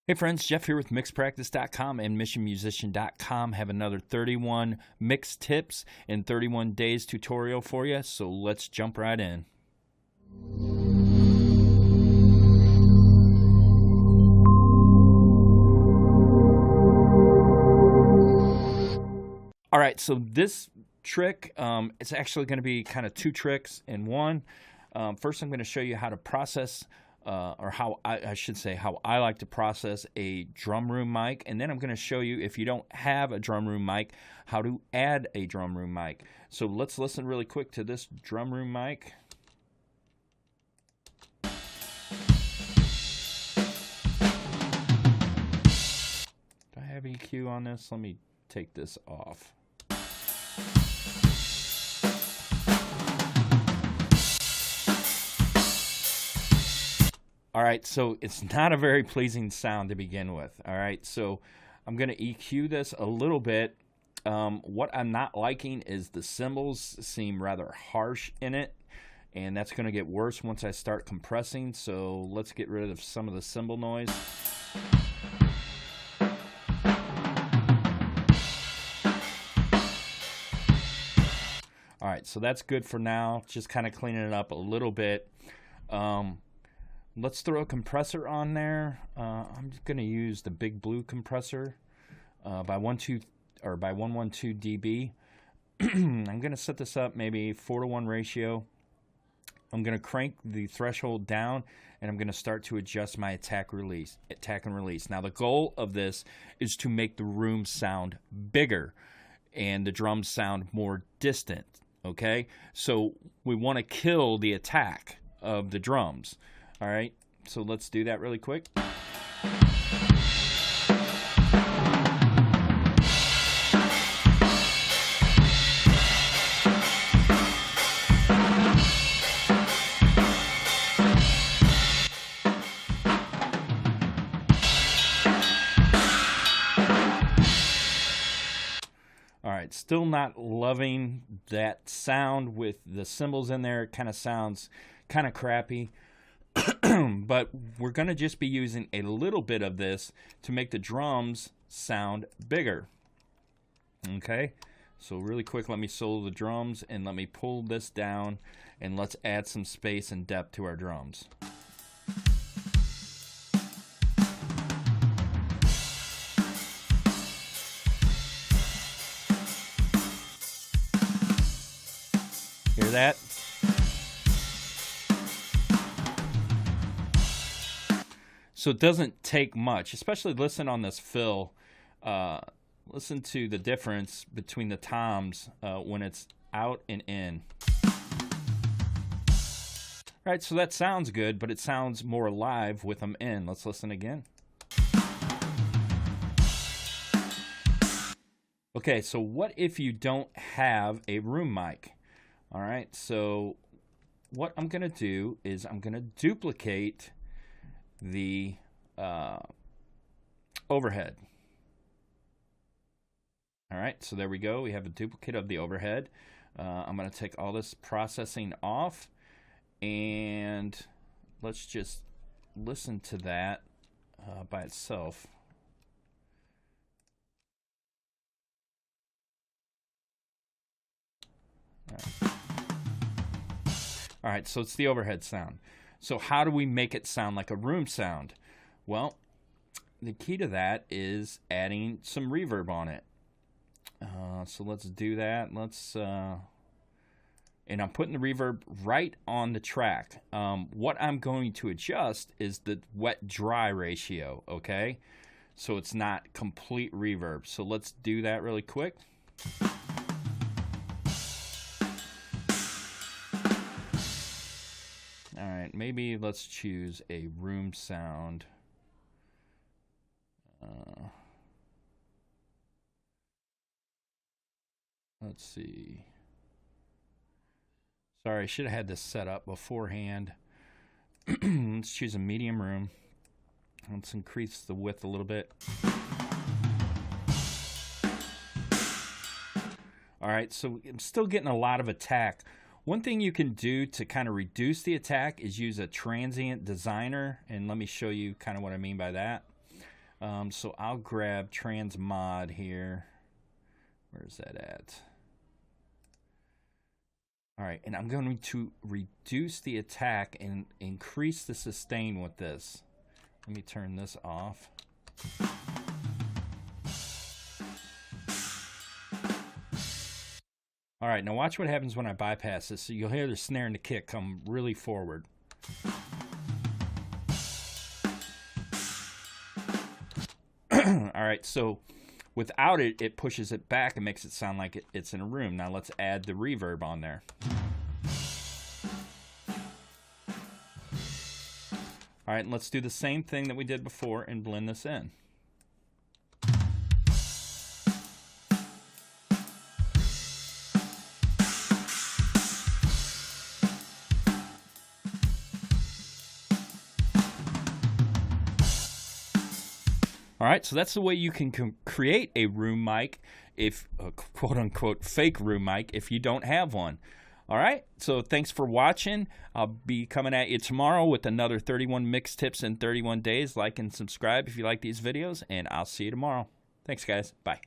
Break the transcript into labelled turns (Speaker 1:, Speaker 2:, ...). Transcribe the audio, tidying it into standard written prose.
Speaker 1: Hey friends, Jeff here with mixpractice.com and missionmusician.com. Have another 31 mix tips in 31 days tutorial for you, so let's jump right in. All right, so this trick, it's actually going to be kind of two tricks in one. First, I'm going to show you how to process or how I should say how I like to process a drum room mic, and then I'm going to show you, if you don't have a drum room mic, how to add a drum room mic. So let's listen really quick to this drum room mic. Do I have EQ on this? Let me take this off. All right, so it's not a very pleasing sound to begin with. All right, so I'm going to EQ this a little bit. What I'm not liking is the cymbals seem rather harsh in it, and that's going to get worse once I start compressing. So let's get rid of some of the cymbal noise. All right, so that's good for now. Just kind of cleaning it up a little bit. Let's throw a compressor on there. I'm just going to use the Big Blue compressor by 112 dB. I'm going to set this up maybe 4:1 ratio. I'm going to crank the threshold down, and I'm going to start to adjust my attack and release. Now the goal of this is to make the room sound bigger and the drums sound more distant. Okay, so we want to kill the attack of the drums. All right, so let's do that really quick. All right, still not loving that sound with the cymbals in there. It kind of sounds kind of crappy. But we're going to just be using a little bit of this to make the drums sound bigger. Okay, so really quick, let me solo the drums and let me pull this down, and let's add some space and depth to our drums. Hear that? So it doesn't take much, especially listen on this fill. Listen to the difference between the toms when it's out and in. All right, so that sounds good, but it sounds more alive with them in. Let's listen again. Okay, so what if you don't have a room mic? All right, so what I'm going to do is I'm going to duplicate the overhead. All right, so there we go. We have a duplicate of the overhead. I'm going to take all this processing off, and let's just listen to that by itself. All right, so it's the overhead sound. So how do we make it sound like a room sound? Well, the key to that is adding some reverb on it. So let's do that. And I'm putting the reverb right on the track. What I'm going to adjust is the wet-dry ratio, okay? So it's not complete reverb. So let's do that really quick. All right, maybe let's choose a room sound. Let's see. Sorry, I should have had this set up beforehand. Let's choose a medium room. Let's increase the width a little bit. All right, so I'm still getting a lot of attack. One thing you can do to kind of reduce the attack is use a Transient Designer, and let me show you kind of what I mean by that. So I'll grab Transmod here. Where's that at? All right, and I'm going to reduce the attack and increase the sustain with this. Let me turn this off. All right, now watch what happens when I bypass this. So you'll hear the snare and the kick come really forward. All right, so without it, it pushes it back and makes it sound like it's in a room. Now let's add the reverb on there. All right, and let's do the same thing that we did before and blend this in. All right, so that's the way you can create a room mic, if quote-unquote fake room mic, if you don't have one. All right, so thanks for watching. I'll be coming at you tomorrow with another 31 mix tips in 31 days. Like and subscribe if you like these videos, and I'll see you tomorrow. Thanks, guys. Bye.